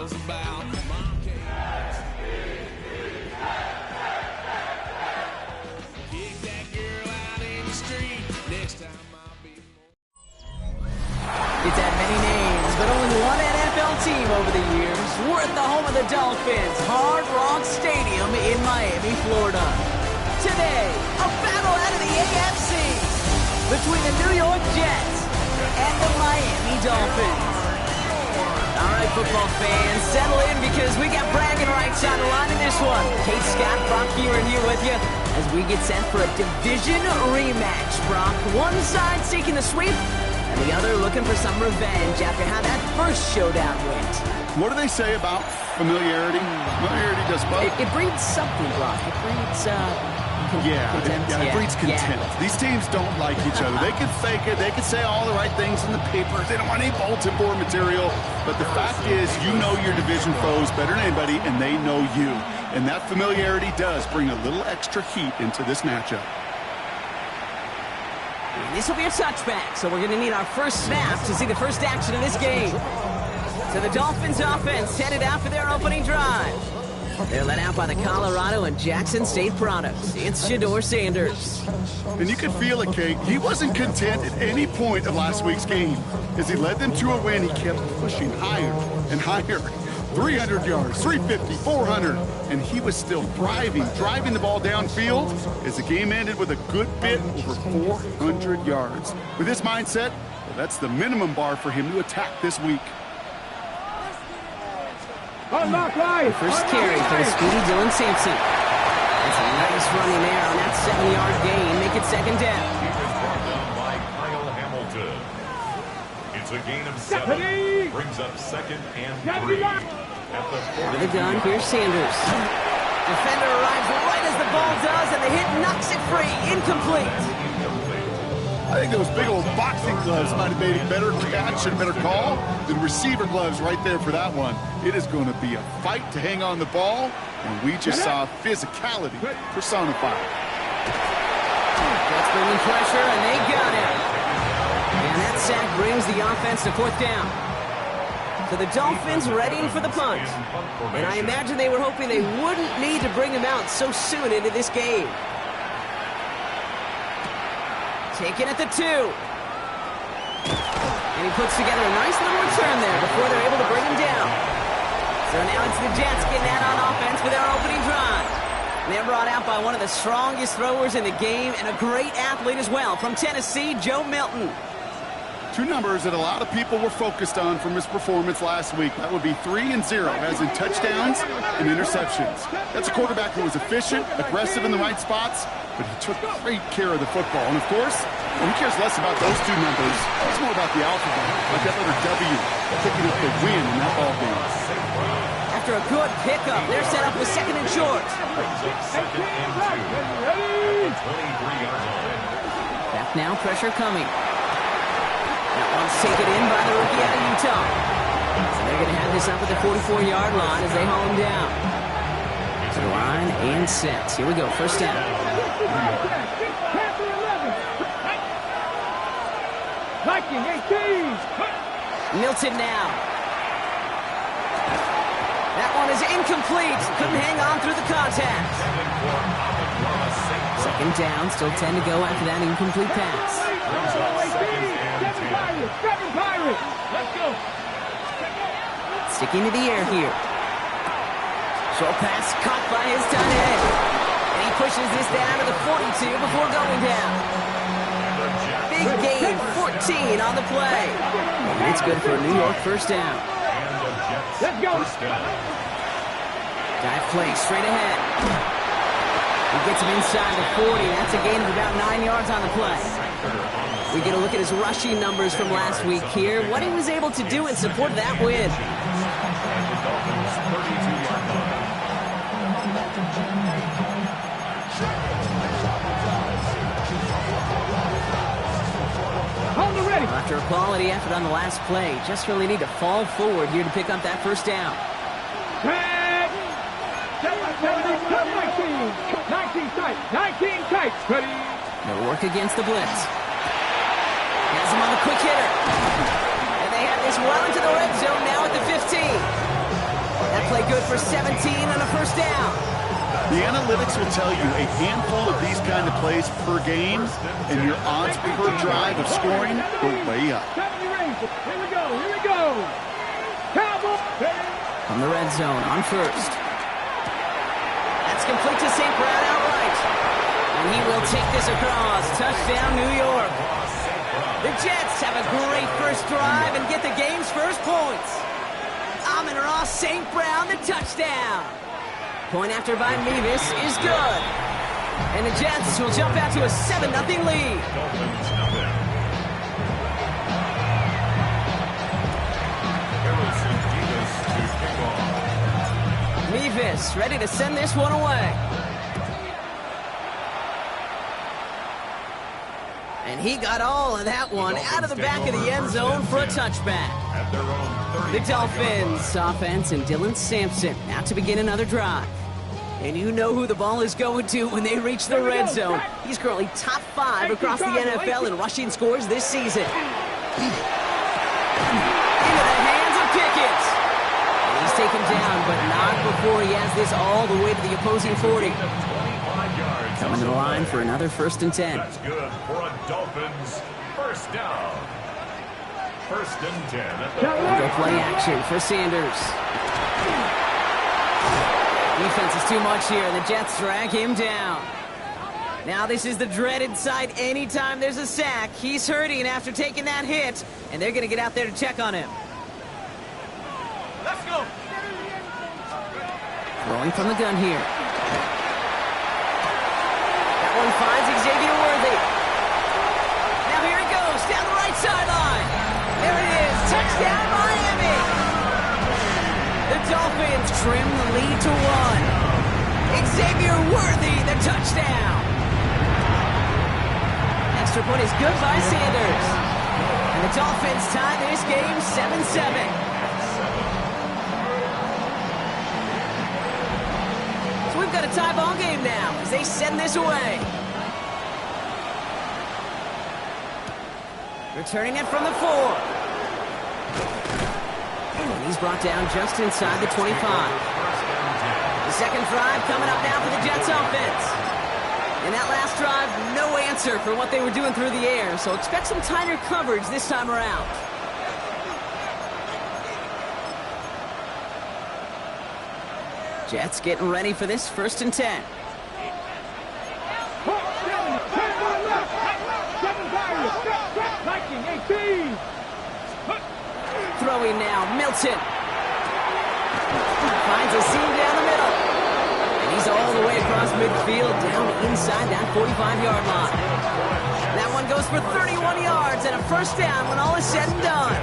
knows about. Kick that girl out in the street. Next time I'll be more. It's had many names, but only one NFL team over the years. We're at the home of the Dolphins, Hard Rock Stadium in Miami, Florida. Today, a battle out of the AFC between the New York Jets and the Miami Dolphins. All right, football fans, settle in because we got bragging rights on the line in this one. Kate Scott, Brock Huron here with you as we get set for a division rematch. Brock, one side seeking the sweep, and the other looking for some revenge after how that first showdown went. What do they say about familiarity? Familiarity does both. It breeds something, Brock. It breeds, contempt. It breeds contempt. Yeah. These teams don't like each other. They can fake it. They can say all the right things in the papers. They don't want any bulletin board material. But the fact is, you know your division foes better than anybody, and they know you. And that familiarity does bring a little extra heat into this matchup. This will be a touchback, so we're going to need our first snap to see the first action of this game. So the Dolphins offense headed out for their opening drive. They're led out by the Colorado and Jackson State products. It's Shedeur Sanders. And you can feel it, Kate. He wasn't content at any point of last week's game. As he led them to a win, he kept pushing higher and higher. 300 yards, 350, 400, and he was still driving the ball downfield as the game ended with a good bit over 400 yards. With this mindset, well, that's the minimum bar for him to attack this week. First carry for the speedy Dylan Sampson. That's a nice running there on that 7-yard gain. Make it second down. Brought down by Kyle Hamilton. It's a gain of 7. Brings up 2nd and 3. At the 40. Over the gun, here's Sanders. Defender arrives right as the ball does, and the hit knocks it free. Incomplete. I think those big old boxing gloves might have made a better catch and a better call than receiver gloves right there for that one. It is going to be a fight to hang on the ball, and we just saw physicality personified. That's bringing pressure, and they got him. And that sack brings the offense to 4th down. So the Dolphins readying for the punt. And I imagine they were hoping they wouldn't need to bring him out so soon into this game. Taken at the 2. And he puts together a nice little return there before they're able to bring him down. So now it's the Jets getting out on offense for their opening drive. They're brought out by one of the strongest throwers in the game and a great athlete as well from Tennessee, Joe Milton. Two numbers that a lot of people were focused on from his performance last week. That would be 3 and 0, as in touchdowns and interceptions. That's a quarterback who was efficient, aggressive in the right spots, but he took great care of the football. And of course, he cares less about those two numbers. It's more about the alphabet, like that letter W, picking up the win in that ball game. After a good pickup, they're set up with 2nd and short. Brings up 2nd and 2. At the 23-yard line. Back now, pressure coming. That one's taken in by the rookie out of Utah. So they're going to have this up at the 44-yard line as they haul him down. To the line and set. Here we go, first down. Milton now. That one is incomplete. Couldn't hang on through the contact. 2nd down, still 10 to go after that incomplete pass. Sticking to the air here. Short pass caught by his tight end. And he pushes this down to the 42 before going down. Big gain, 14 on the play. And it's good for a New York first down. Let's go. Dive play straight ahead. He gets him inside the 40. That's a gain of about 9 yards on the play. We get a look at his rushing numbers from last week here. What he was able to do in support of that win. After a quality effort on the last play, just really need to fall forward here to pick up that first down. 19 tights. Ready. They'll work against the blitz. Has him on a quick hitter. And they have this well into the red zone now at the 15. for 17 on a first down. The analytics will tell you a handful of these kind of plays per game, and your odds per drive of scoring go way up. Here we go. Cowboy. From the red zone on first. That's complete to St. Brown outright. And he will take this across. Touchdown, New York. The Jets have a great first drive and get the game's first points. Amon-Ra St. Brown, the touchdown. Point after by Mevis is good. And the Jets will jump out to a 7-0 lead. Dolphins nothing. Harrison Davis to kick off. Mevis ready to send this one away. And he got all of that one out of the back of the end zone for a touchback. At their own 30. The Dolphins offense and Dylan Sampson out to begin another drive. And you know who the ball is going to when they reach the red zone. He's currently top 5 across the NFL in rushing scores this season. Into the hands of Pickett. And he's taken down, but not before he has this all the way to the opposing 40. 25 yards. Coming to the line for another 1st and 10. That's good for a Dolphins first down. 1st and 10 at the Go play action for Sanders. Defense is too much here, and the Jets drag him down. Now this is the dreaded sight anytime there's a sack. He's hurting after taking that hit, and they're going to get out there to check on him. Let's go. Throwing from the gun here. That one finds Xavier Worthy. Now here he goes, down the right sideline. There it is, touchdown Miami. The Dolphins trim the lead to 1. Xavier Worthy, the touchdown. Extra point is good by Sanders. And the Dolphins tie this game 7-7. So we've got a tie ball game now as they send this away. Returning it from the 4. And he's brought down just inside the 25. The second drive coming up now for the Jets offense. In that last drive, no answer for what they were doing through the air, so expect some tighter coverage this time around. Jets getting ready for this 1st and 10. Throwing now, Milton. Finds a seam down the middle. And he's all the way across midfield, down inside that 45-yard line. That one goes for 31 yards and a first down when all is said and done.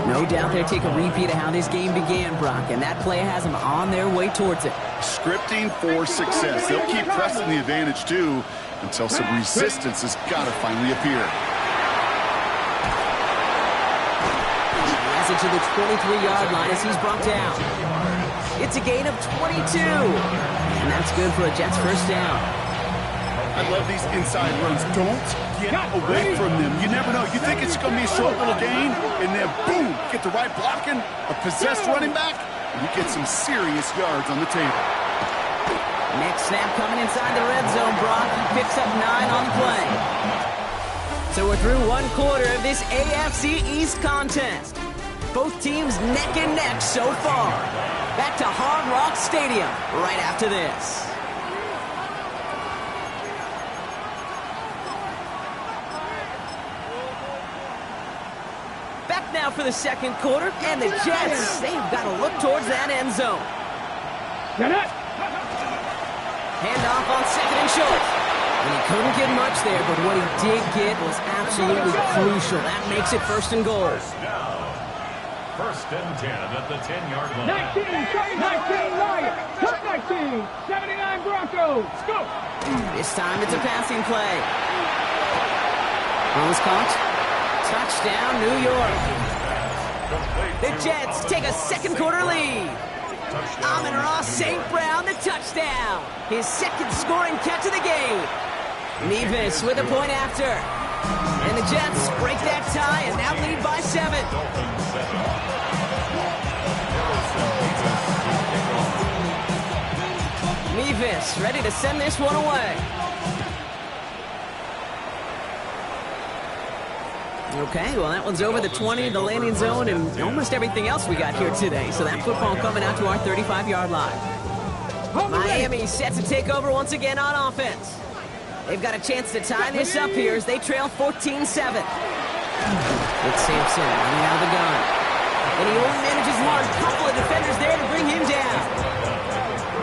No doubt they'll take a repeat of how this game began, Brock, and that play has them on their way towards it. Scripting for success. They'll keep pressing the advantage, too, until some resistance has got to finally appear. To the 23-yard line as he's brought down. It's a gain of 22. And that's good for a Jets first down. I love these inside runs. Don't get away from them. You never know. You think it's going to be a short little gain, and then boom, get the right blocking, a possessed running back, and you get some serious yards on the table. Next snap coming inside the red zone, Brock. He picks up 9 on the play. So we're through one quarter of this AFC East contest. Both teams neck and neck so far. Back to Hard Rock Stadium right after this. Back now for the second quarter, and the Jets, they've got to look towards that end zone. Handoff on 2nd and short. And he couldn't get much there, but what he did get was absolutely crucial. That makes it 1st and goal. 1st and 10 at the 10-yard line. 19 Lions. 19, 79 Broncos. Go. This time it's a passing play. Ball is caught. Touchdown, New York. The Jets take a second quarter lead. Amon-Ra St. Brown, the touchdown. His 2nd scoring catch of the game. Mevis with a point after. And the Jets break that tie and now lead by 7. Mevis ready to send this one away. Okay, well, that one's over the 20, the landing zone, and almost everything else we got here today. So that football coming out to our 35-yard line. Miami set to take over once again on offense. They've got a chance to tie this up here as they trail 14-7. It's Sampson running out of the gun. And he only manages one. Couple of defenders there to bring him down.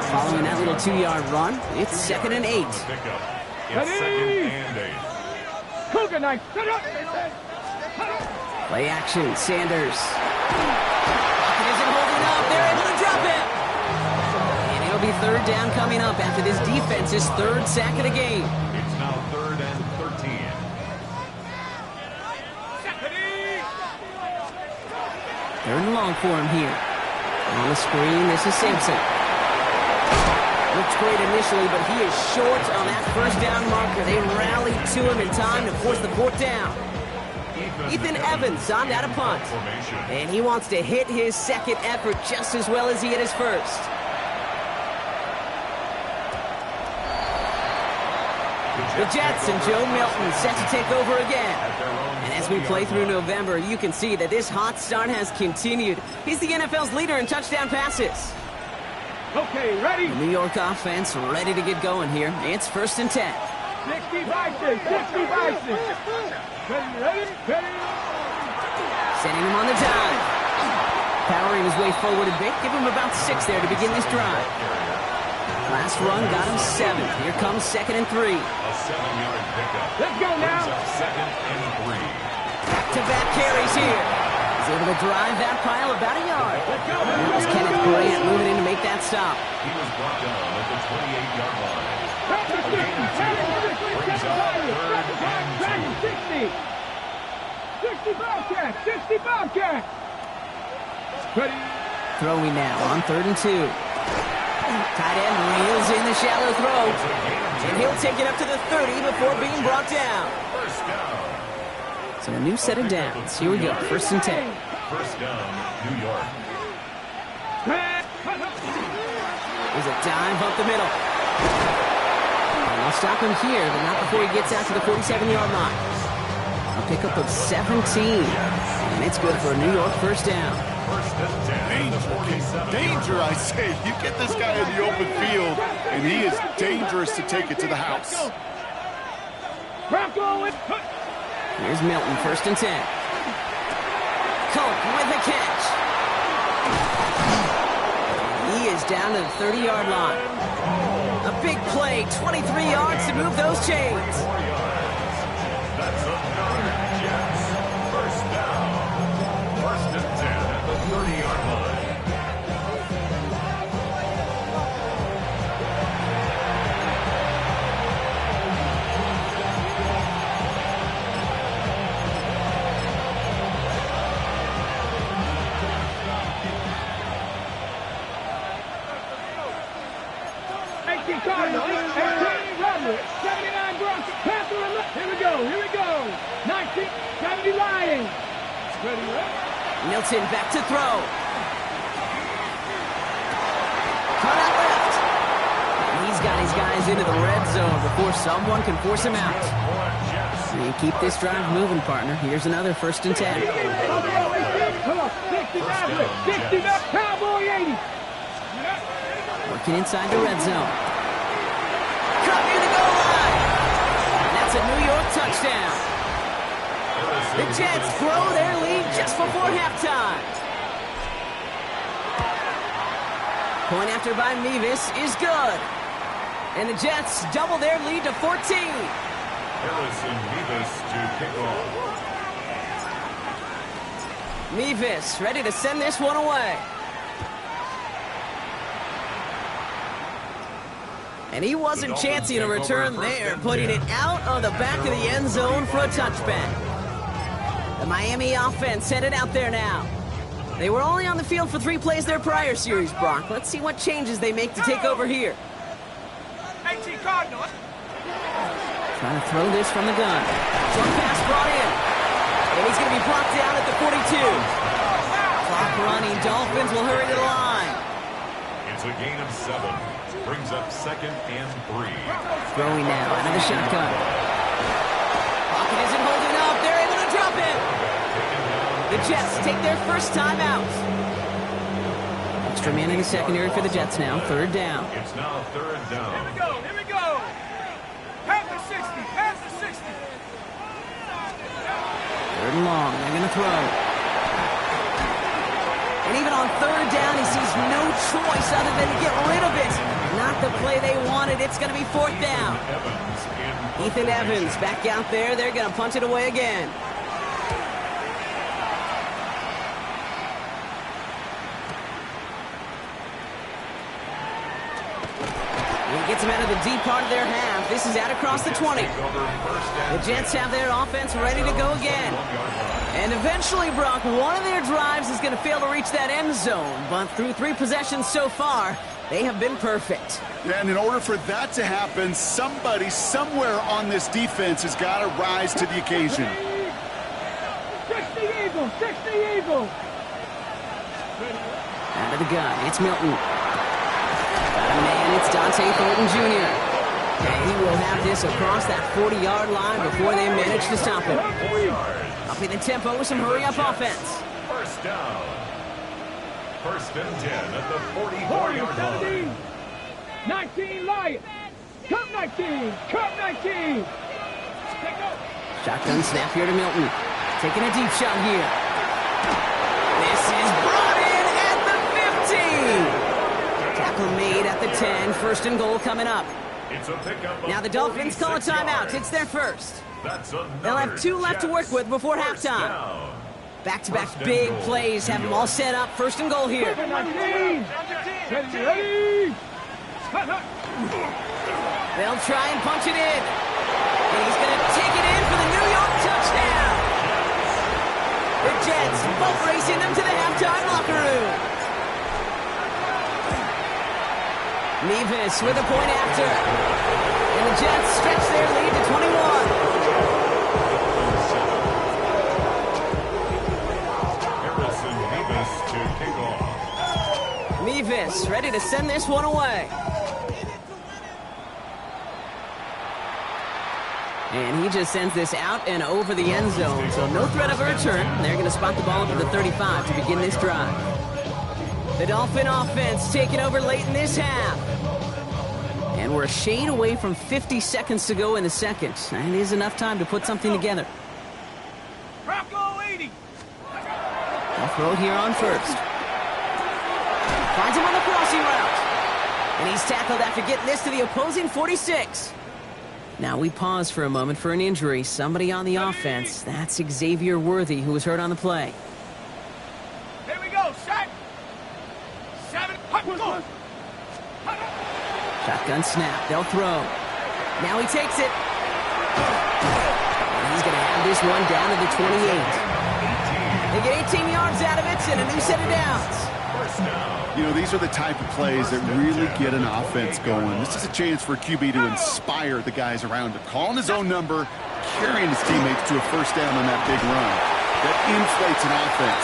Following that little 2-yard run, it's 2nd and 8. It's 2nd and 8. Cougar knife. Play action, Sanders. Pocket isn't holding up. They're able to drop it. And it'll be 3rd down coming up after this defense's 3rd sack of the game. It's now 3rd and 13. 3rd and long for him here. On the screen, this is Sampson. Looks great initially, but he is short on that 1st down marker. They rallied to him in time to force the 4th down. Ethan Evans on that a punt. And he wants to hit his 2nd effort just as well as he hit his 1st. The Jets and Joe Milton set to take over again. And as we play through November, you can see that this hot start has continued. He's the NFL's leader in touchdown passes. Okay, ready? The New York offense ready to get going here. It's 1st and 10. 60 Bison, 60 Bison. Ready? Sending him on the dive. Powering his way forward a bit. Give him about 6 there to begin this drive. Last run got him 7. Here comes 2nd and 3. A 7-yard pickup. Let's go now. Brings up 2nd and 3. Back-to-back carries here. He's able to drive that pile about a yard. As Kenneth Grant moving in to make that stop. He was brought down at the 28-yard line. A gain of 2. Brings up 3rd and 2. 60 Bobcat, 60 Bobcat. Ready? Throwing now on 3rd and 2. Tight end reels in the shallow throw. And he'll take it up to the 30 before being brought down. First down. So a new set of downs. Here we go. 1st and 10. First down, New York. There's a dive up the middle. And they'll stop him here, but not before he gets out to the 47-yard line. A pickup of 17. And it's good for a New York 1st down. First and 10. Danger, I say. You get this guy in the open field, and he is dangerous to take it to the house. Here's Milton, 1st and 10. Coke with a catch. He is down to the 30-yard line. A big play, 23 yards to move those chains. That's another Jets. First down. 1st and 10 at the 30-yard line. Cardinals, 18 Rebels, 79 Broncos, Panther, here we go, 1970 Lions. Ready? Milton back to throw. Cut out left. And he's got his guys into the red zone before someone can force him out. You keep this drive moving, partner. Here's another 1st and 10. Come on, 60 back, Cowboy 80. Working inside the red zone. Cut near the goal line. And that's a New York touchdown. The Jets grow their lead just before halftime. Point after by Mevis is good. And the Jets double their lead to 14. Harrison Mevis to kick off. Mevis ready to send this one away. And he wasn't chancing a return there, putting it out on the back of the end zone for a touchback. The Miami offense headed out there now. They were only on the field for 3 plays their prior series, Brock. Let's see what changes they make to take over here. 18 Cardinals. Trying to throw this from the gun. Short pass brought in. And he's going to be brought down at the 42. Clock running. Dolphins will hurry to the line. It's It's a gain of 7. Brings up 2nd and 3. Throwing now out of the shotgun. Pocket isn't holding up. They're able to drop it. The Jets take their first time out. Extra man in the secondary for the Jets now. 3rd down. It's now 3rd down. Here we go. Here we go. Pass the 60. Pass the 60. 3rd and long. They're going to throw. And even on 3rd down, he sees no choice other than to get rid of it. Not the play they wanted. It's going to be 4th down. Ethan Evans back out there. They're going to punt it away again. He gets him out of the deep part of their half. This is out across the 20. The Jets have their offense ready to go again. And eventually, Brock, one of their drives is going to fail to reach that end zone. But through 3 possessions so far, they have been perfect. And in order for that to happen, somebody somewhere on this defense has got to rise to the occasion. 60 Eagles. 60 Eagles. Out of the gun, it's Milton. Got a man, it's Dante Thornton Jr. And he will have this across that 40-yard line before they manage to stop him. Upping the tempo with some hurry-up offense. 1st down. 1st and 10 at the 44-yard line. 19 Lions. Cup 19. Cup 19. Shotgun snap here to Milton. Taking a deep shot here. This is brought in at the 15. Tackle made at the 10. 1st and goal coming up. It's a pickup. Now the Dolphins call a timeout. It's their first. They'll have 2 left to work with before halftime. Back-to-back big plays have them all set up. 1st and goal here. 19. Ready. They'll try and punch it in. And he's going to take it in for the New York touchdown. The Jets both racing them to the halftime locker room. Nevis with a point after. And the Jets stretch their lead to 21. Harrison Nevis to kick off. Nevis ready to send this one away. And he just sends this out and over the end zone. So no threat of a return. They're going to spot the ball up at the 35 to begin this drive. The Dolphin offense taking over late in this half. And we're a shade away from 50 seconds to go in the second. And it is enough time to put something together. Bronco 80. They'll throw it here on 1st. Finds him on the crossing route. And he's tackled after getting this to the opposing 46. Now we pause for a moment for an injury. Somebody on the offense. That's Xavier Worthy, who was hurt on the play. Here we go. Set. 7. Go. Shotgun snap. They'll throw. Now he takes it. And he's going to have this one down to the 28. They get 18 yards out of it and a new set of downs. You know, these are the type of plays that really get an offense going. This is a chance for QB to inspire the guys around him. Calling his own number, carrying his teammates to a 1st down on that big run. That inflates an offense,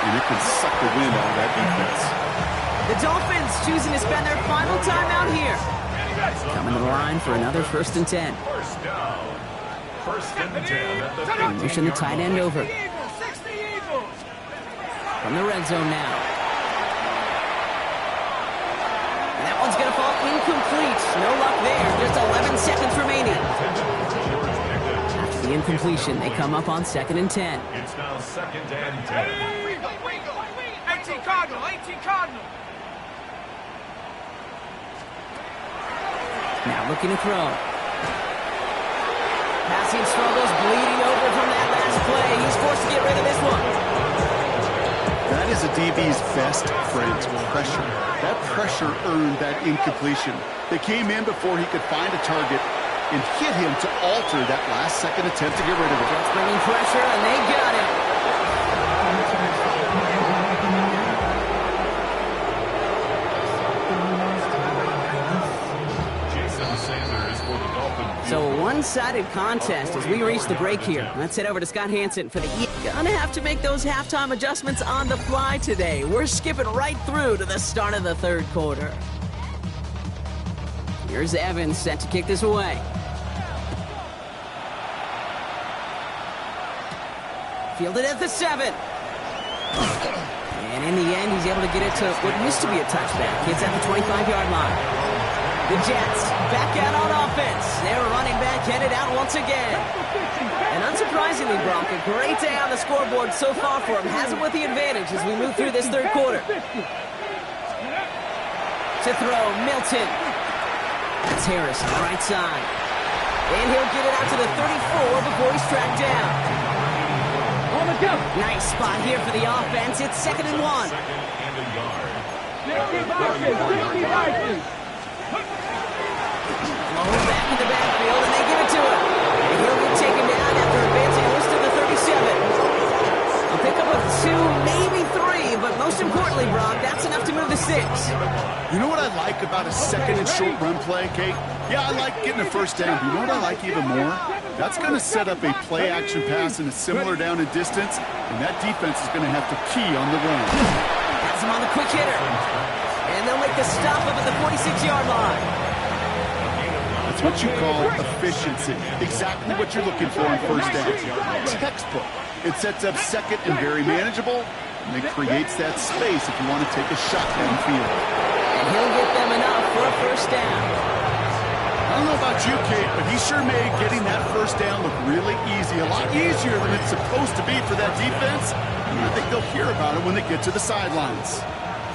and it can suck the wind out of that defense. The Dolphins choosing to spend their final time out here. Coming to the line for another 1st and 10. 1st down. 1st and 10 at the 15-yard Pushing the tight end over. 60 Eagles. From the red zone now. And that one's going to fall incomplete. No luck there. Just 11 seconds remaining. After the incompletion, they come up on 2nd and 10. It's now 2nd and 10. 18 Cardinal. 18 Cardinal. Now looking to throw. Passing struggles, bleeding over from that last play. He's forced to get rid of this one. That is a DB's best friend, pressure. That pressure earned that incompletion. They came in before he could find a target and hit him to alter that last-second attempt to get rid of it. Jets bringing pressure, and they got it. Jason Sanders for the Dolphins. So a one-sided contest as we reach the break here. Let's head over to Scott Hansen for the Gonna have to make those halftime adjustments on the fly today. We're skipping right through to the start of the third quarter. Here's Evans set to kick this away. Fielded at the 7. And in the end, he's able to get it to what used to be a touchback. It's at the 25-yard line. The Jets back out on offense. Their running back headed out once again. And unsurprisingly, Brock, a great day on the scoreboard so far for him. Has him with the advantage as we move through this third quarter. To throw, Milton. That's Harris on the right side. And he'll get it out to the 34 before he's tracked down. On the jump. Nice spot here for the offense. It's 2nd and 1. 2nd and a yard. 60 Low back in the backfield, and they give it to him. And he'll get taken down after advancing this to the 37. A pickup of 2, maybe 3, but most importantly, Brock, that's enough to move to 6. You know what I like about a second and short run play, Kate? Yeah, I like getting a first down. But you know what I like even more? That's going to set up a play-action pass in a similar down and distance, and that defense is going to have to key on the run. Has him on the quick hitter. And they'll make the stop up at the 46-yard line. That's what you call efficiency. Exactly what you're looking for in first down. Textbook. It sets up second and very manageable, and it creates that space if you want to take a shot downfield. And he'll get them enough for a first down. I don't know about you, Kate, but he sure made getting that first down look really easy. A lot easier than it's supposed to be for that defense. And I think they'll hear about it when they get to the sidelines.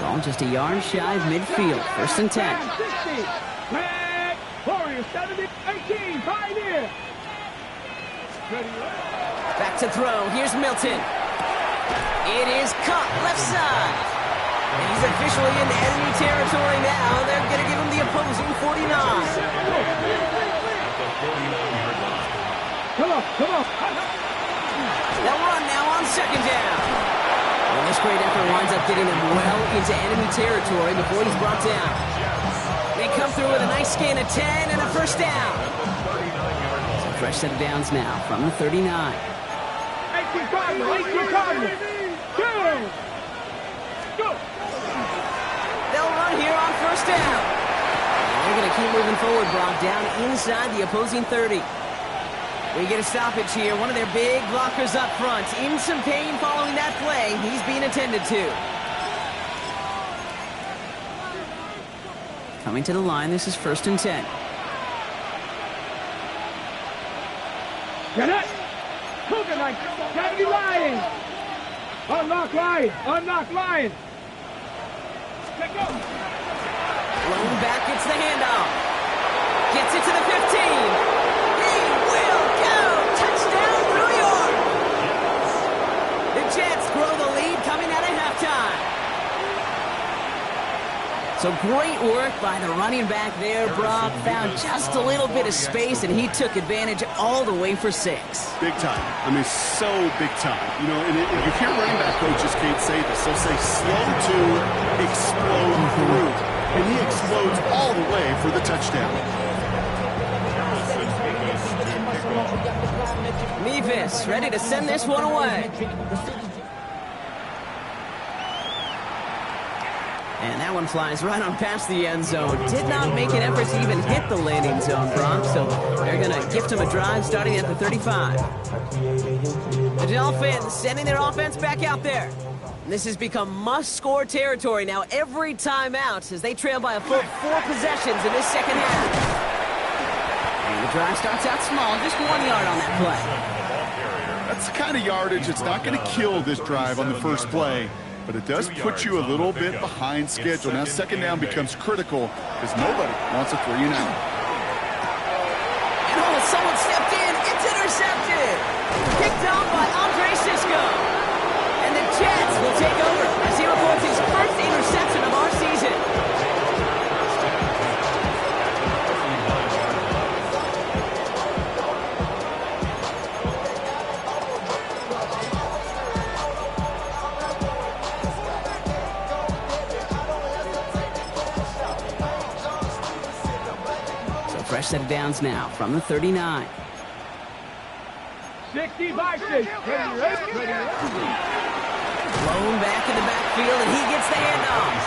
Ball just a yard shy of midfield. 1st and 10. Warriors 70, 18, Pioneer. Back to throw. Here's Milton. It is caught left side. And he's officially in enemy territory now. They're going to give him the opposing 49. Come on. They'll run now on 2nd down. And this great effort winds up getting him well into enemy territory before he's brought down. They come through with a nice gain of 10 and a first down. So fresh set of downs now from the 39. 18 Cardinals. Go. They'll run here on first down. And they're going to keep moving forward, Brock, down inside the opposing 30. We get a stoppage here. One of their big blockers up front. In some pain following that play. He's being attended to. Coming to the line, this is 1st and 10. Get it. Coconut. Gotta be lying. Unlock line. Let go. Blown back, gets the handoff. Gets it to the 15. He will go. Touchdown, New York. The Jets grow the lead coming out of halftime. So great work by the running back there, Brock. Found just a little bit of space, and he took advantage all the way for 6. Big time. I mean, so big time. You know, and if you hear running back coaches, Kate, say this, they'll say slow to explode through. And he explodes all the way for the touchdown. Mevis ready to send this one away. And that one flies right on past the end zone. Did not make an effort to even hit the landing zone, Brock. So they're going to gift him a drive starting at the 35. The Dolphins sending their offense back out there. And this has become must-score territory now every time out as they trail by a full 4 possessions in this second half. And the drive starts out small, just 1 yard on that play. That's the kind of yardage that's not going to kill this drive on the first play. But it does put you a little bit behind schedule. Now, 2nd down becomes critical because nobody wants a 3 and out. And someone stepped in. It's intercepted. Picked off by Andre Cisco. And the Jets will take over as he reports his first interception of our season. fresh set of downs now from the 39. 60 by 6. Ready. Blown back in the backfield, and he gets the handoff.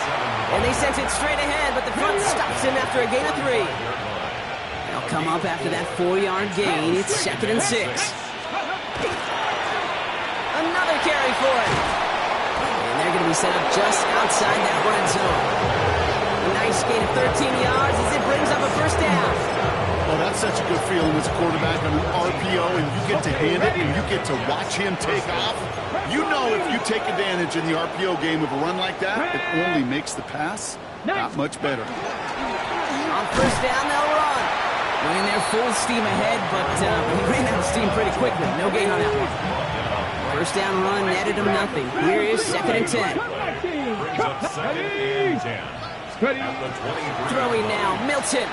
And they sent it straight ahead, but the front stops him after a gain of 3. They'll come up after that 4-yard gain. It's 2nd and 6. Another carry for it. And they're going to be set up just outside that red zone. A nice gain of 13 yards as it brings up a first down. Well, that's such a good feeling as a quarterback on an RPO, and you get to hand it and you get to watch him take off. You know if you take advantage in the RPO game of a run like that, it only makes the pass that much better. On first down, they'll run. Running their full steam ahead, but he ran out of steam pretty quickly. No gain on that one. First down run netted him nothing. Here is 2nd and 10. Brings up 2nd and 10. At the 23. Throwing now, Milton.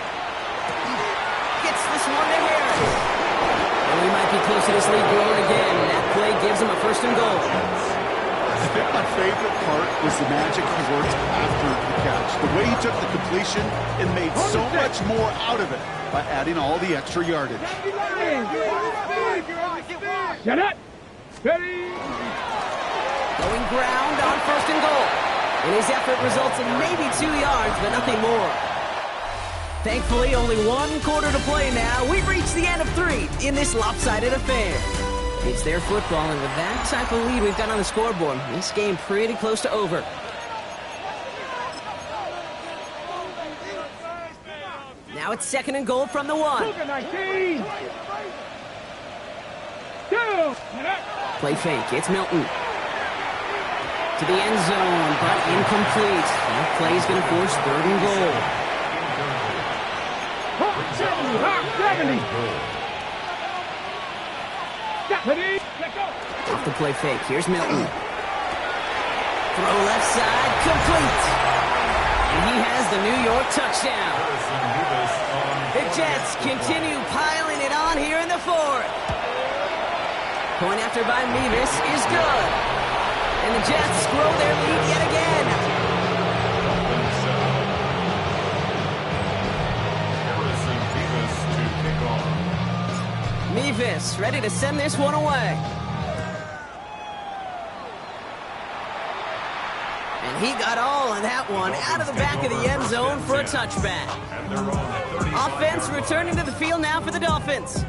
Gets this one to Harris. And we might be close to this lead growing again. That play gives him a 1st and goal. I think my favorite part was the magic he worked after the catch. The way he took the completion and made so much more out of it by adding all the extra yardage. Set it. Ready. Going ground on 1st and goal. And his effort results in maybe 2 yards, but nothing more. Thankfully, only 1 quarter to play now. We've reached the end of 3 in this lopsided affair. It's their football, and with that type of lead we've got on the scoreboard, this game pretty close to over. Now it's 2nd and goal from the 1. 19. 2. Play fake. It's Milton. To the end zone, but incomplete. That play is going to force 3rd and goal. 70. Off the play fake. Here's Milton. Throw left side, complete. And he has the New York touchdown. The Jets continue piling it on here in the 4th. Point after by Mevis is good. And the Jets grow their lead yet again. Mevis ready to send this one away. And he got all of that one out of the back of the end zone for a touchback. Offense returning to the field now for the Dolphins.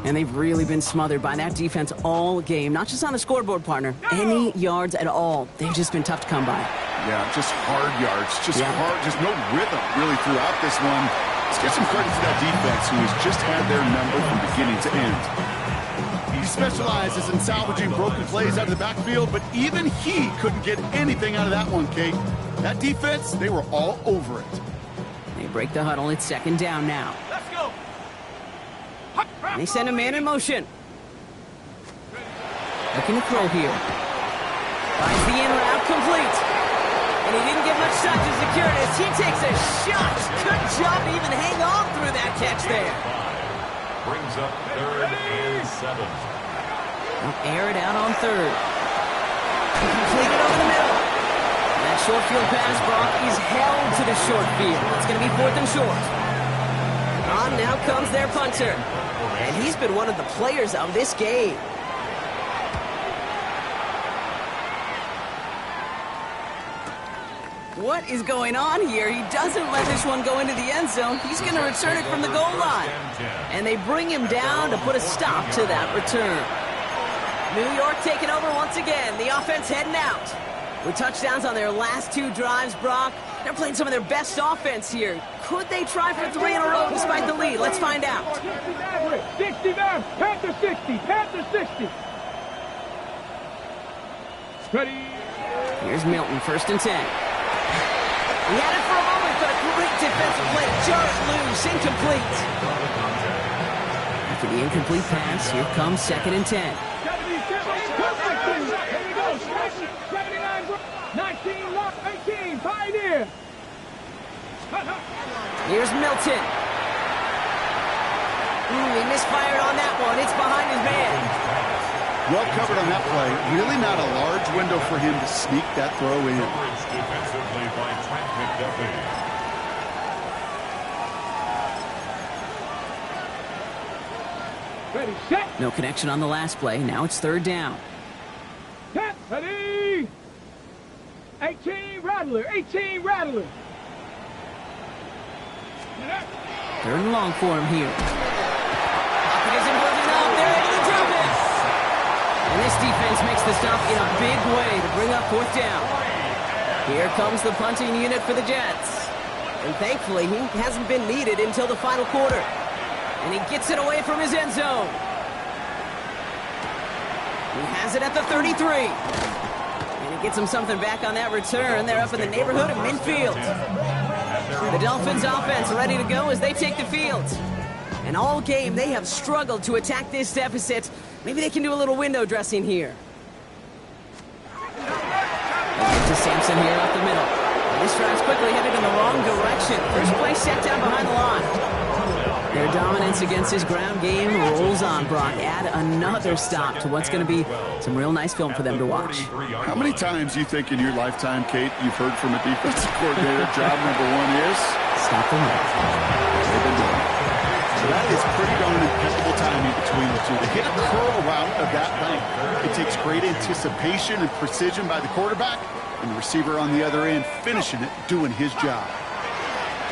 And they've really been smothered by that defense all game. Not just on the scoreboard, partner. Any yards at all. They've just been tough to come by. Yeah, just hard yards. Just hard. Just no rhythm really throughout this one. Let's get some credit to that defense who has just had their number from beginning to end. He specializes in salvaging broken plays out of the backfield, but even he couldn't get anything out of that one, Kate. That defense, they were all over it. They break the huddle. It's 2nd down now. Let's go. They send a man in motion. Looking to throw here. Finds the in route complete. And he didn't get much time to secure this. He takes a shot. Good job to even hang on through that catch there. Brings up 3rd and 7. They'll air it out on 3rd. Completed over the middle. That short field pass, Brock, is held to the short field. It's going to be 4th and short. On now comes their punter. And he's been one of the players of this game. What is going on here? He doesn't let this one go into the end zone. He's going to return it from the goal line. And they bring him down to put a stop to that return. New York taking over once again. The offense heading out. With touchdowns on their last 2 drives, Brock, they're playing some of their best offense here. Could they try for 3 in a row despite the lead? Let's find out. 69, Panther 60, Panther 60. Ready. Here's Milton, 1st and 10. He had it for a moment, but a great defensive play to jar it loose, incomplete. After the incomplete pass, here comes 2nd and 10. 19, 18, Pioneer. Here's Milton. He misfired on that one. It's behind his man. Well covered on that play. Really not a large window for him to sneak that throw in. Defensively by Trent McDuffie. Ready, set. No connection on the last play. Now it's third down. Set. Ready. 18 Rattler. 18 Rattler. Third and long for him here. Pocket isn't holding up. They're able to drop it. And this defense makes the stop in a big way to bring up fourth down. Here comes the punting unit for the Jets. And thankfully, he hasn't been needed until the final quarter. And he gets it away from his end zone. He has it at the 33. And he gets him something back on that return. They're up in the neighborhood of midfield. The Dolphins offense ready to go as they take the field. And all game, they have struggled to attack this deficit. Maybe they can do a little window dressing here. To Sampson here up the middle. This drive's quickly headed in the wrong direction. First play set down behind the line. Their dominance against his ground game rolls on, Brock. Add another stop to what's going to be some real nice film for them to watch. How many times you think in your lifetime, Kate, you've heard from a defensive coordinator, job number one is? Stop the run. They've been doing it. So that is pretty darn impeccable timing between the two. To hit a curl route of that length, it takes great anticipation and precision by the quarterback, and the receiver on the other end finishing it, doing his job.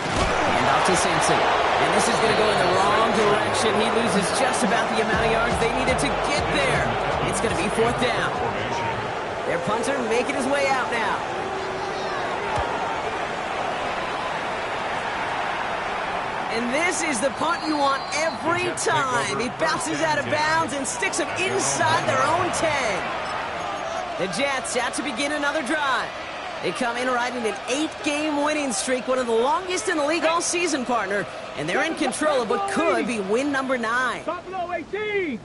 And out to Sampson. And this is going to go in the wrong direction. He loses just about the amount of yards they needed to get there. It's going to be fourth down. Their punter making his way out now. And this is the punt you want every time. He bounces out of bounds and sticks them inside their own 10. The Jets out to begin another drive. They come in riding an 8-game winning streak, one of the longest in the league all season, partner. And they're in control of what could be win number 9. Buffalo 18.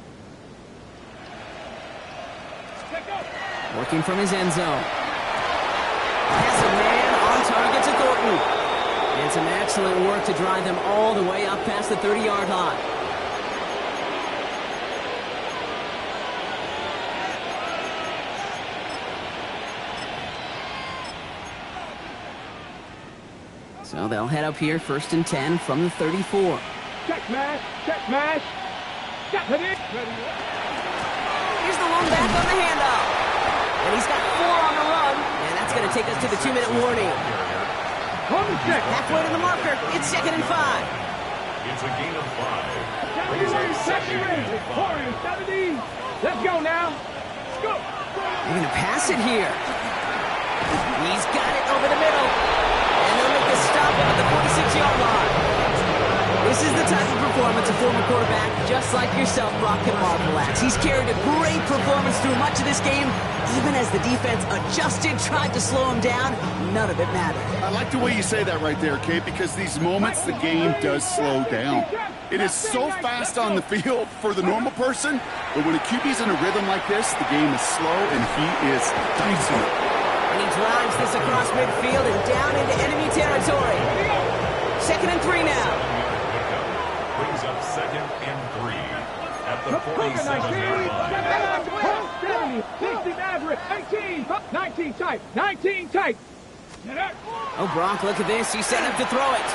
Working from his end zone. Has a man on target to Thornton. And some excellent work to drive them all the way up past the 30-yard line. So they'll head up here, 1st and 10 from the 34. Check mash. Check mash. Check it in. Here's the lone back on the handoff. And he's got 4 on the run. And that's going to take us to the 2-minute warning. Halfway to the marker. It's 2nd and 5. It's a gain of 5. 70. Let's go now. Go. They're going to pass it here. He's got it over the middle. And they'll make the stop at the 46-yard line. This is the type of performance a former quarterback, just like yourself, Brock, can marvel at. He's carried a great performance through much of this game. Even as the defense adjusted, tried to slow him down, none of it mattered. I like the way you say that right there, Kate, because these moments the game does slow down. It is so fast on the field for the normal person, but when a QB's in a rhythm like this, the game is slow and he is dicing it. And he drives this across midfield and down into enemy territory. 2nd and 3 now. Brings up 2nd and 3 at the 47-yard line. 60 Maverick, 18, 19 tight, 19 tight. Oh, Brock, look at this. He's set up to throw it.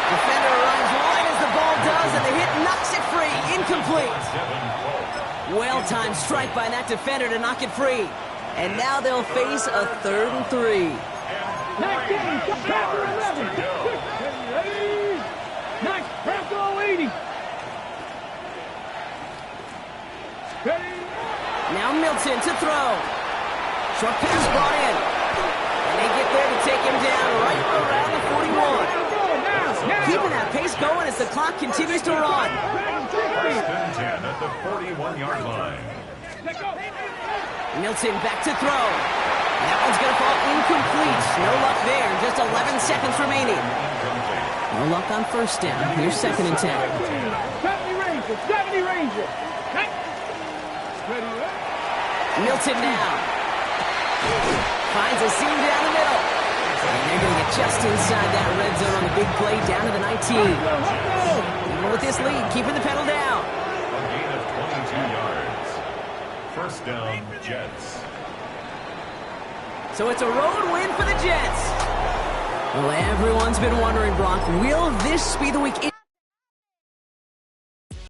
Defender arrives right as the ball does, and the hit knocks it free. Incomplete. Well-timed strike by that defender to knock it free. And now they'll face a 3rd and 3. 19, Panther 11. Ready? 9, Panther 80. Ready? Now Milton to throw. Short pass brought in. And they get there to take him down right around the 41. Keeping that pace going as the clock continues to run. 1st and 10 at the 41-yard line. Milton back to throw. That one's going to fall incomplete. No luck there. Just 11 seconds remaining. No luck on 1st down. Here's 2nd and 10. 70 Ranger. Milton now. Finds a seam down the middle. And they're going to get just inside that red zone on the big play down to the 19. Even with this lead, keeping the pedal down. A gain of 22 yards. 1st down, Jets. So it's a road win for the Jets. Well, everyone's been wondering, Brock, will this be the week?